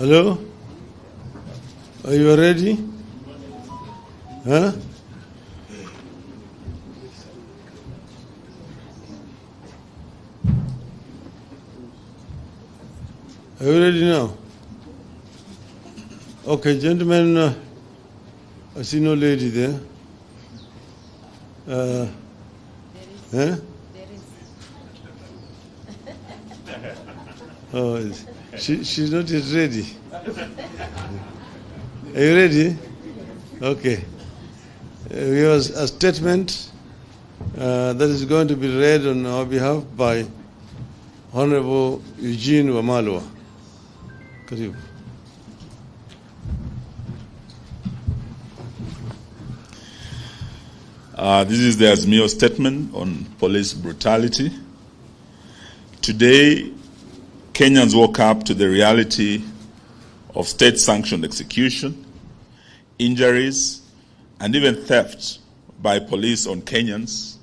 Hello? Are you ready? Huh? Are you ready now? Okay, gentlemen, I see no lady there. Huh? There is. Oh, she's not yet ready. Are you ready? Okay. We have a statement that is going to be read on our behalf by Honorable Eugene Wamalwa. Karibu. This is the Azimio statement on police brutality. Today, Kenyans woke up to the reality of state-sanctioned execution, injuries, and even theft by police on Kenyans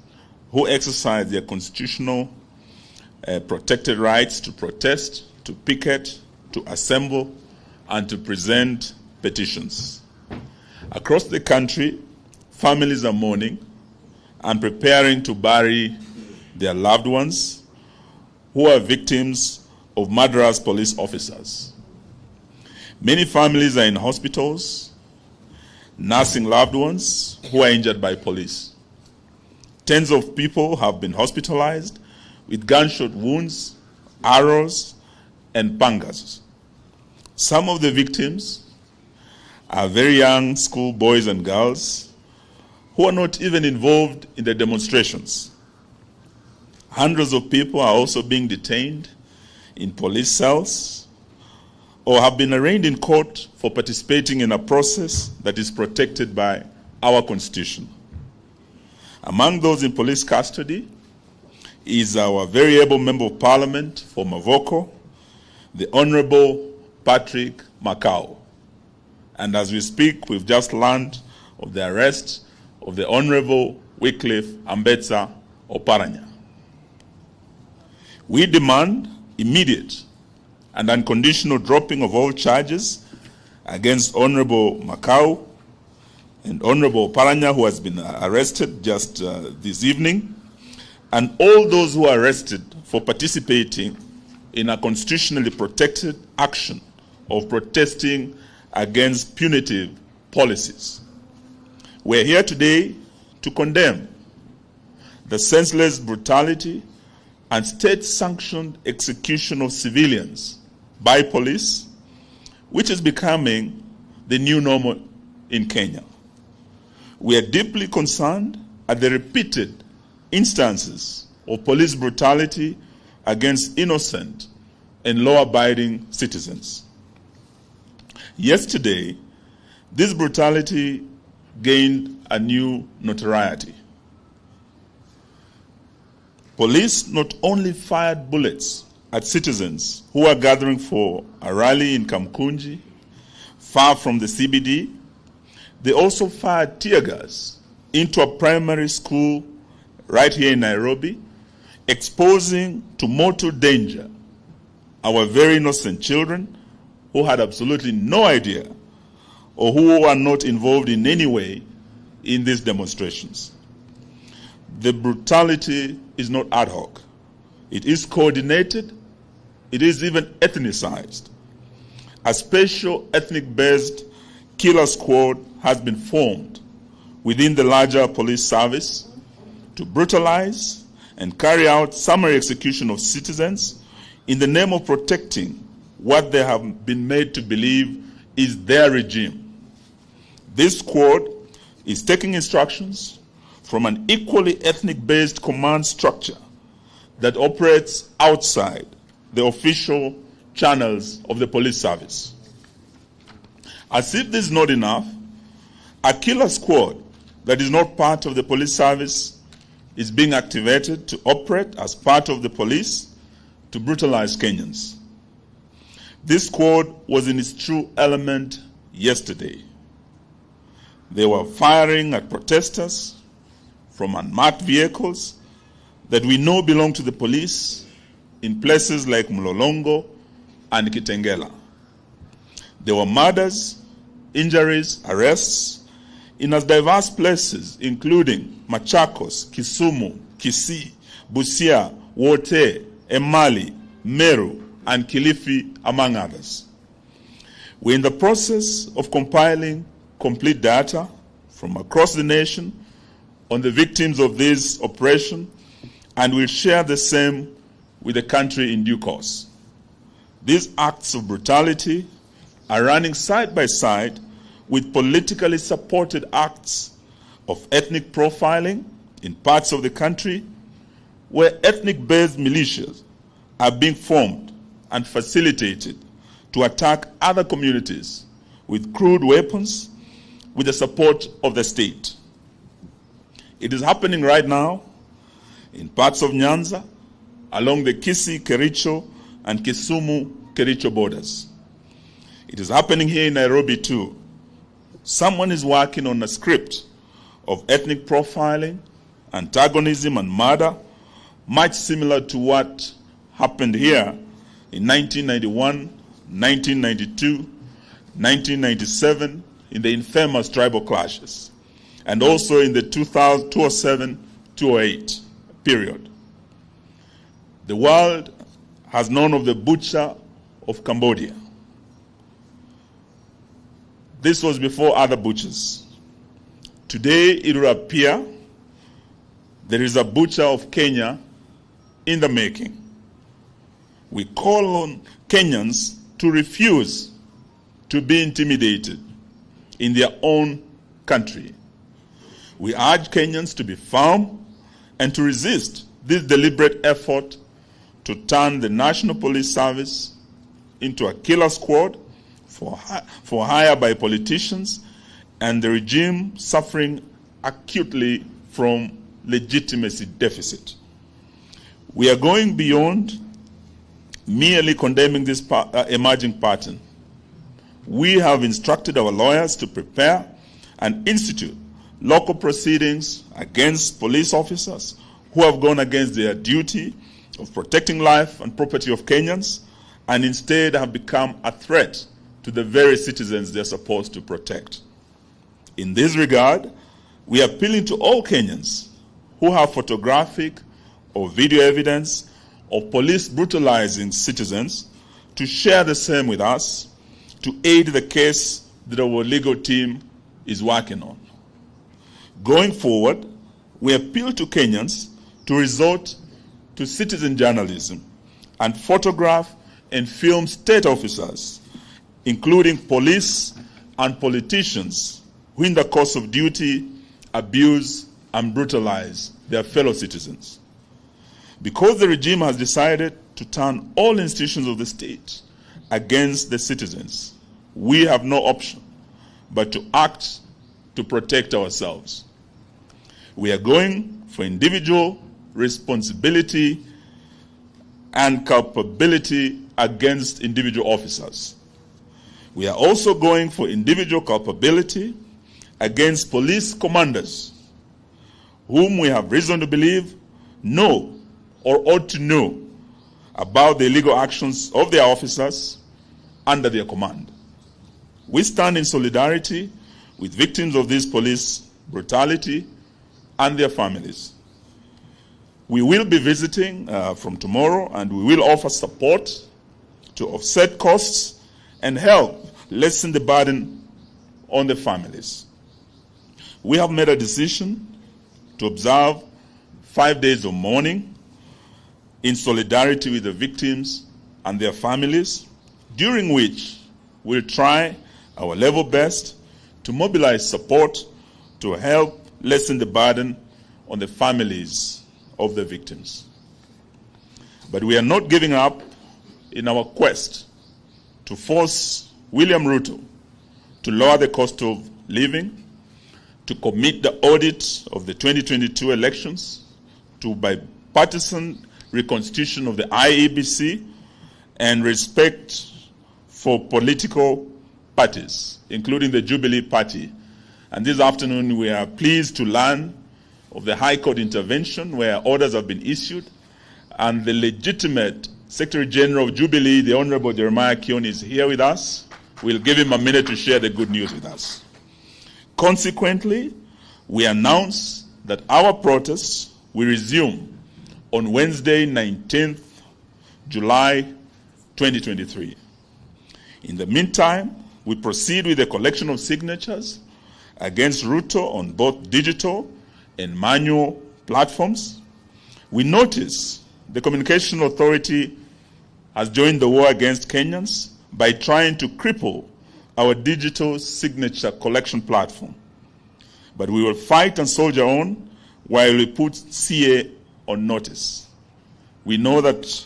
who exercise their constitutional protected rights to protest, to picket, to assemble, and to present petitions. Across the country, families are mourning and preparing to bury their loved ones who are victims of murderous police officers. Many families are in hospitals, nursing loved ones who are injured by police. Tens of people have been hospitalized with gunshot wounds, arrows, and pangas. Some of the victims are very young school boys and girls who are not even involved in the demonstrations. Hundreds of people are also being detained in police cells or have been arraigned in court for participating in a process that is protected by our Constitution. Among those in police custody is our very able Member of Parliament for Mavoko, the Honorable Patrick Makau. And as we speak, we've just learned of the arrest of the Honorable Wycliffe Ambetsa Oparanya. We demand immediate and unconditional dropping of all charges against Honorable Makau and Honorable Oparanya, who has been arrested just this evening, and all those who are arrested for participating in a constitutionally protected action of protesting against punitive policies. We're here today to condemn the senseless brutality and state-sanctioned execution of civilians by police, which is becoming the new normal in Kenya. We are deeply concerned at the repeated instances of police brutality against innocent and law-abiding citizens. Yesterday, this brutality gained a new notoriety. Police not only fired bullets at citizens who were gathering for a rally in Kamkunji, far from the CBD, they also fired tear gas into a primary school right here in Nairobi, exposing to mortal danger our very innocent children who had absolutely no idea or who were not involved in any way in these demonstrations. The brutality is not ad hoc. It is coordinated. It is even ethnicized. A special ethnic-based killer squad has been formed within the larger police service to brutalize and carry out summary execution of citizens in the name of protecting what they have been made to believe is their regime. This squad is taking instructions from an equally ethnic-based command structure that operates outside the official channels of the police service. As if this is not enough, a killer squad that is not part of the police service is being activated to operate as part of the police to brutalize Kenyans. This squad was in its true element yesterday. They were firing at protesters from unmarked vehicles that we know belong to the police in places like Mlolongo and Kitengela. There were murders, injuries, arrests in as diverse places, including Machakos, Kisumu, Kisii, Busia, Wote, Emali, Meru, and Kilifi, among others. We're in the process of compiling complete data from across the nation on the victims of this operation, and we'll share the same with the country in due course. These acts of brutality are running side by side with politically supported acts of ethnic profiling in parts of the country where ethnic-based militias are being formed and facilitated to attack other communities with crude weapons with the support of the state. It is happening right now in parts of Nyanza, along the Kisii-Kericho and Kisumu-Kericho borders. It is happening here in Nairobi too. Someone is working on a script of ethnic profiling, antagonism, and murder, much similar to what happened here in 1991, 1992, 1997, in the infamous tribal clashes, and also in the 2007-2008 period. The world has known of the butcher of Cambodia. This was before other butchers. Today, it will appear there is a butcher of Kenya in the making. We call on Kenyans to refuse to be intimidated in their own country. We urge Kenyans to be firm and to resist this deliberate effort to turn the National Police Service into a killer squad for hire by politicians, and the regime suffering acutely from legitimacy deficit. We are going beyond merely condemning this emerging pattern. We have instructed our lawyers to prepare and institute local proceedings against police officers who have gone against their duty of protecting life and property of Kenyans and instead have become a threat to the very citizens they're supposed to protect. In this regard, we are appealing to all Kenyans who have photographic or video evidence of police brutalizing citizens to share the same with us to aid the case that our legal team is working on. Going forward, we appeal to Kenyans to resort to citizen journalism and photograph and film state officers, including police and politicians who in the course of duty abuse and brutalize their fellow citizens. Because the regime has decided to turn all institutions of the state against the citizens, we have no option but to act to protect ourselves. We are going for individual responsibility and culpability against individual officers. We are also going for individual culpability against police commanders whom we have reason to believe know or ought to know about the illegal actions of their officers under their command. We stand in solidarity with victims of this police brutality and their families. We will be visiting from tomorrow, and we will offer support to offset costs and help lessen the burden on the families. We have made a decision to observe 5 days of mourning in solidarity with the victims and their families, during which we'll try our level best to mobilize support to help lessen the burden on the families of the victims. But we are not giving up in our quest to force William Ruto to lower the cost of living, to commit the audit of the 2022 elections, to bipartisan reconstitution of the IEBC, and respect for political parties, including the Jubilee Party. And this afternoon we are pleased to learn of the High Court intervention where orders have been issued, and the legitimate Secretary General of Jubilee, the Honorable Jeremiah Kioni, is here with us, We'll give him a minute to share the good news with us. Consequently, we announce that our protests will resume on Wednesday, 19th July 2023. In the meantime, we proceed with the collection of signatures against Ruto on both digital and manual platforms. We notice the Communication Authority has joined the war against Kenyans by trying to cripple our digital signature collection platform. But we will fight and soldier on while we put CA on notice. We know that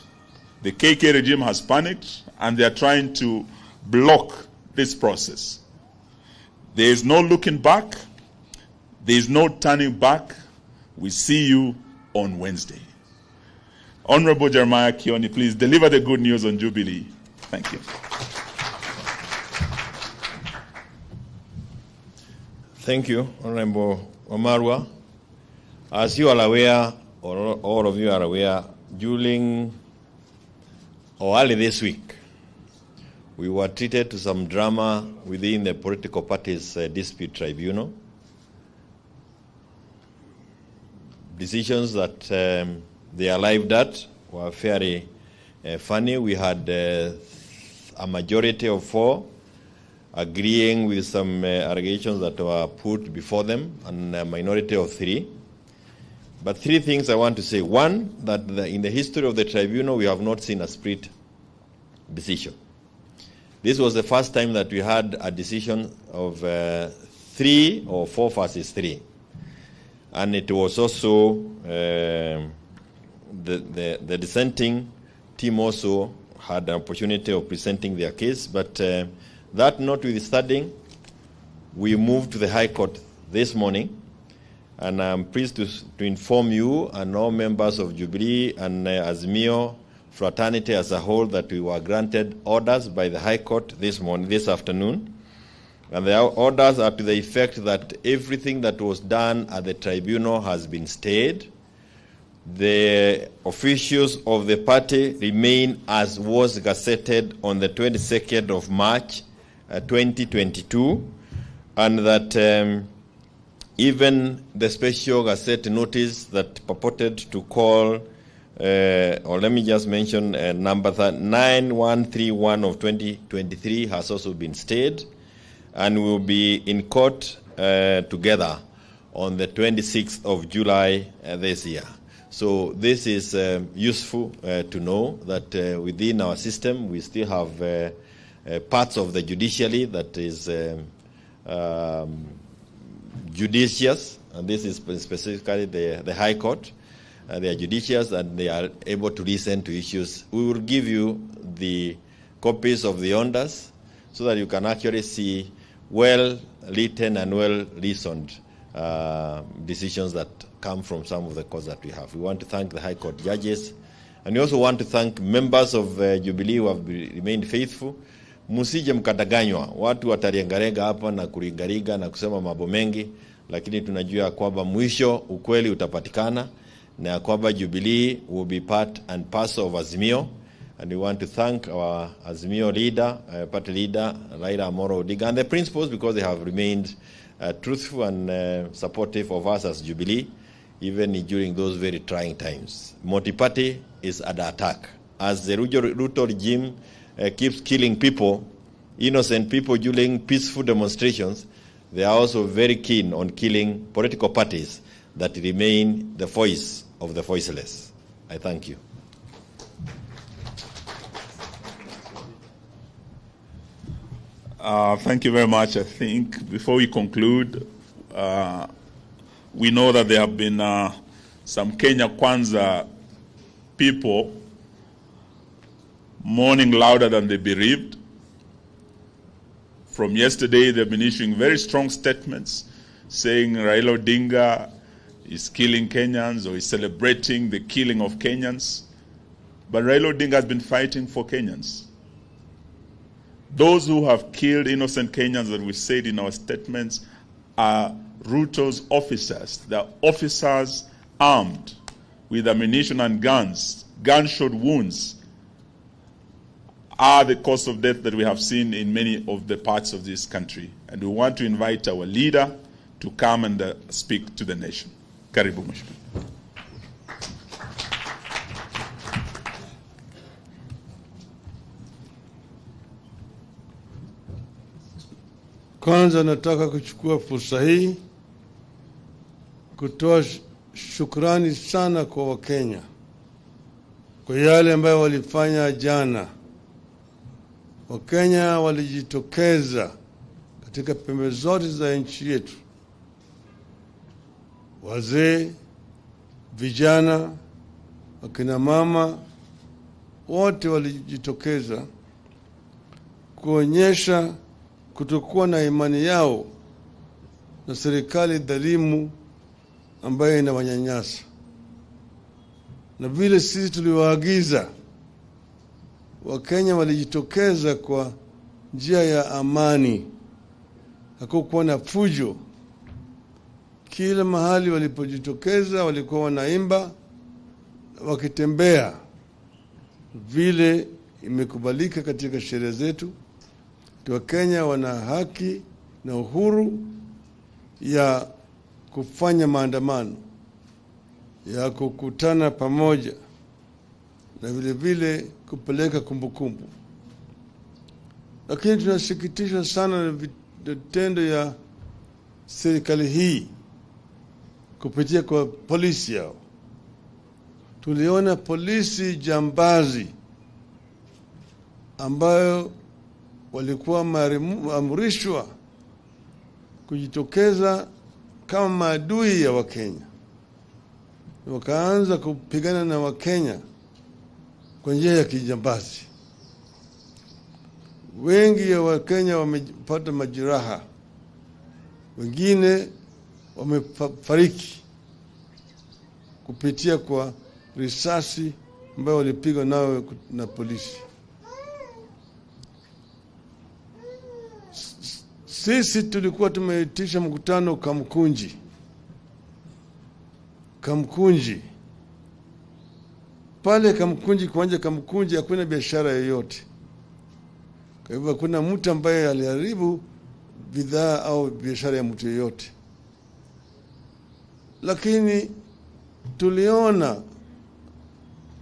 the KK regime has panicked and they are trying to block this process. There is no looking back. There is no turning back. We see you on Wednesday. Honorable Jeremiah Kioni, please deliver the good news on Jubilee. Thank you. Thank you, Honorable Wamalwa. As you are aware, or all of you are aware, during or early this week, we were treated to some drama within the political parties' dispute tribunal. Decisions that they arrived at were very funny. We had a majority of 4 agreeing with some allegations that were put before them, and a minority of 3. But 3 things I want to say. One, that in the history of the tribunal, we have not seen a split decision. This was the first time that we had a decision of 3 or 4 versus 3. And it was also, the dissenting team also had an opportunity of presenting their case. But that notwithstanding, we moved to the High Court this morning. And I'm pleased to inform you and all members of Jubilee and Azimio fraternity as a whole that we were granted orders by the High Court this afternoon. And the orders are to the effect that everything that was done at the tribunal has been stayed. The officials of the party remain as was gazetted on the 22nd of March 2022, and that even the special gazette notice that purported to call, or let me just mention number 9131 of 2023 has also been stayed, and will be in court together on the 26th of July this year. So this is useful to know that within our system we still have parts of the judiciary that is judicious, and this is specifically the High Court. They are judicious and they are able to listen to issues. We will give you the copies of the orders so that you can actually see well-written and well-reasoned decisions that come from some of the courts that we have. We want to thank the High Court judges, and we also want to thank members of Jubilee who have remained faithful. Musije mkadanganywa, watu wataliangalega hapa na kuringariga na kusema mambo mengi, lakini tunajua kwamba mwisho ukweli utapatikana na kwamba Jubilee will be part and parcel of Azimio. And we want to thank our Azimio leader, party leader, Raila Odinga, and the principals, because they have remained truthful and supportive of us as Jubilee, even during those very trying times. Multi-party is under attack. As the Ruto regime keeps killing people, innocent people during peaceful demonstrations, they are also very keen on killing political parties that remain the voice of the voiceless. I thank you. Thank you very much. I think before we conclude, we know that there have been some Kenya Kwanza people mourning louder than the bereaved. From yesterday, they've been issuing very strong statements saying Raila Odinga is killing Kenyans or is celebrating the killing of Kenyans. But Raila Odinga has been fighting for Kenyans. Those who have killed innocent Kenyans that we said in our statements are Ruto's officers. They are officers armed with ammunition and guns, gunshot wounds, are the cause of death that we have seen in many of the parts of this country. And we want to invite our leader to come and speak to the nation. Karibu Mheshimiwa. Kwanza nataka kuchukua fursa hii kutoa shukrani sana kwa Wakenya kwa yale ambayo walifanya jana. Wakenya walijitokeza katika pembe zote za nchi yetu, wazee, vijana, wakina mama, wote walijitokeza kuonyesha kutokuwa na imani yao na serikali dhalimu ambayo inawanyanyasa. Na vile sisi tuliwaagiza, Wakenya walijitokeza kwa njia ya amani. Hakukuwa na fujo. Kila mahali walipojitokeza walikuwa wanaimba, wakitembea vile imekubalika katika sheria zetu. Wakenya wana haki na uhuru ya kufanya maandamano, ya kukutana pamoja, na vile vile kupeleka kumbukumbu. Lakini tunasikitishwa sana na vitendo ya serikali hii kupitia kwa polisi yao. Tuliona polisi jambazi ambayo walikuwa maamrishwa kujitokeza kama maadui ya Wakenya. Wakaanza kupigana na Wakenya kwa njia ya kijambazi. Wengi ya Wakenya wamepata majeraha, wengine wamefariki kupitia kwa risasi ambayo walipigwa nao na polisi. Sisi tulikuwa tumeitisha mkutano Kamkunji. Pale Kamkunji, kuanja Kamkunji, hakuna biashara yoyote. Kwa hivyo hakuna mtu ambaye aliharibu bidhaa au biashara ya mtu yoyote. Lakini tuliona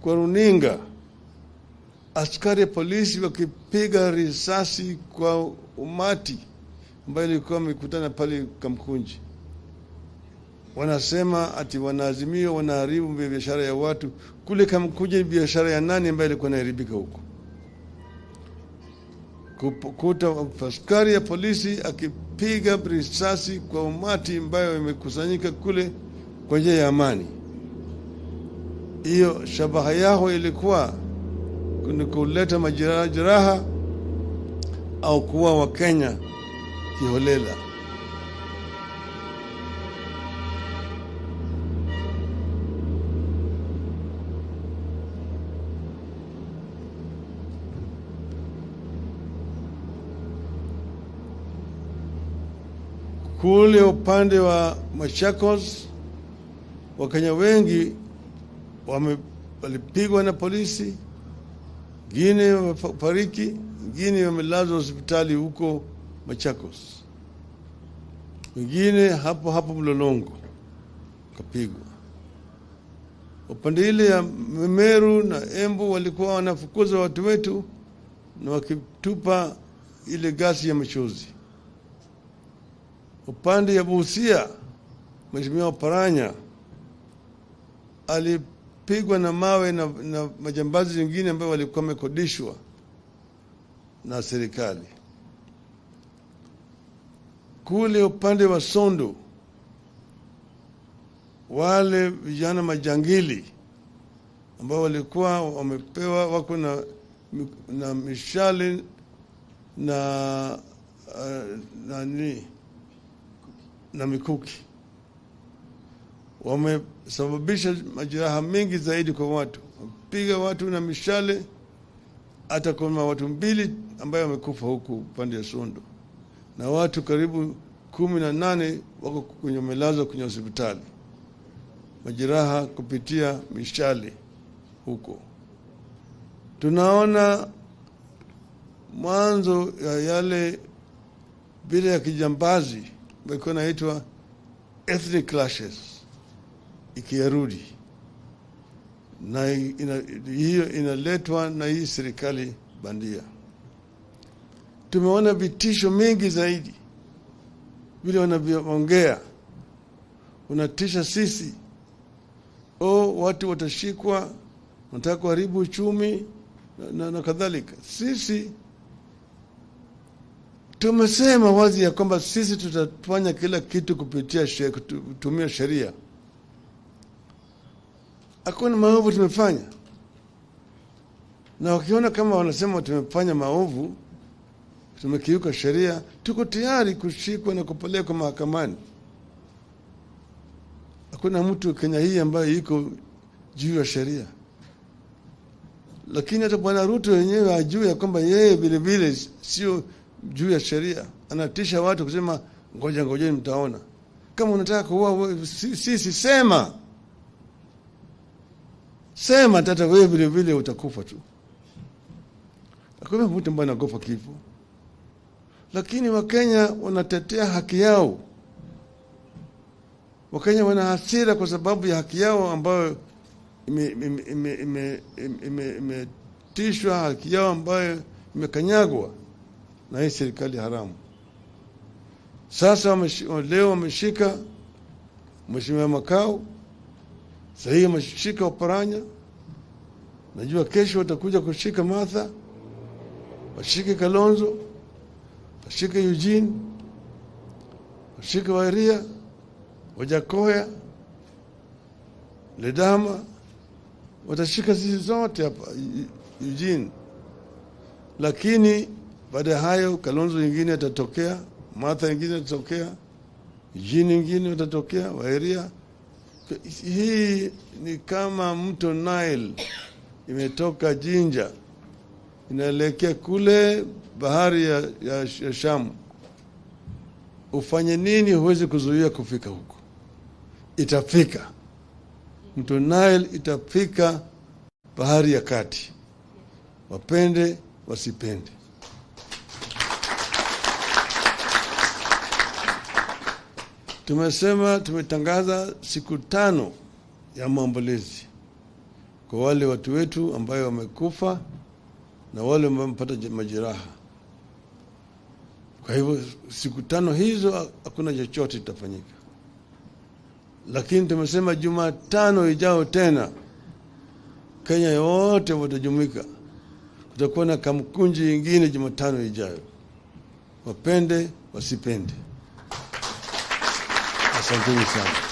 kwa runinga askari polisi wakipiga risasi kwa umati ambayo ilikuwa mikutana pale Kamkunji. Wanasema ati Azimio wanaharibu biashara ya watu. Kule Kamkunji biashara ya nani ambayo ilikuwa inaharibika huko? Kukuta askari ya polisi akipiga risasi kwa umati ambayo imekusanyika kule kwa njia ya amani. Hiyo shabaha yao ilikuwa kuleta majeraha au kuwa Wakenya kiholela. Kule upande wa Machakos, Wakenya wengi walipigwa na polisi, wengine wamefariki, wengine wamelazwa hospitali huko Machakos, wengine hapo Mlolongo kapigwa. Upande ile ya Meru na Embu walikuwa wanafukuza watu wetu na wakitupa ile gasi ya machozi. Upande ya Busia, Mheshimiwa Paranya alipigwa na mawe na majambazi wengine ambao walikuwa wamekodishwa na serikali. Kule upande wa Sondu, wale vijana majangili ambao walikuwa wamepewa wako na mishale na mikuki, wamesababisha majeraha mengi zaidi kwa watu. Wapiga watu na mishale, hata kuna watu 2 ambao wamekufa huku upande ya Sondu, na watu karibu 18 wako kwenye melazwa kwenye hospitali, majeraha kupitia mishale huko. Tunaona mwanzo ya yale bila ya kijambazi ilikuwa inaitwa ethnic clashes ikirudi, na hiyo inaletwa na hii serikali bandia. Tumeona vitisho mingi zaidi, vile wanavyoongea, unatisha sisi, watu watashikwa, wanataka kuharibu uchumi na kadhalika. Sisi tumesema wazi ya kwamba sisi tutafanya kila kitu kutumia sheria. Hakuna maovu tumefanya, na wakiona kama wanasema tumefanya maovu, tumekiuka sheria, tuko tayari kushikwa na kupelekwa mahakamani. Hakuna mtu Kenya hii ambaye yuko juu ya sheria. Lakini hata Bwana Ruto yenyewe ajue ya kwamba yeye vile vile sio juu ya sheria. Anatisha watu kusema ngoja mtaona. Kama unataka kuua sisi sema hata wewe vile vile utakufa tu. Hakuna mtu ambaye anagopa kifo. Lakini Wakenya wanatetea haki yao. Wakenya wana hasira kwa sababu ya haki yao ambayo imetishwa, haki yao ambayo imekanyagwa na hii serikali haramu. Sasa leo wameshika Mheshimiwa Makau, sahii wameshika Oparanya, najua kesho watakuja kushika Martha, washike Kalonzo, washike Eugene, washike Iria, Wajakoya, Ledama, watashika sisi zote hapa Eugene. Lakini baada ya hayo Kalonzo nyingine atatokea, Martha nyingine atatokea, Eugene nyingine atatokea, Iria. Hii ni kama mto Nile imetoka Jinja inaelekea kule bahari ya Shamu. Ufanye nini huwezi kuzuia kufika huko. Itafika. Mto Nile itafika bahari ya kati. Wapende wasipende. Tumetangaza siku 5 ya maombolezi kwa wale watu wetu ambao wamekufa na wale ambao wamepata majeraha. Kwa hivyo siku 5 hizo hakuna chochote kitafanyika. Lakini tumesema Jumatano ijao tena Kenya yote watajumuika. Kutakuwa na kamkunji nyingine Jumatano ijayo. Wapende wasipende. Asanteni sana.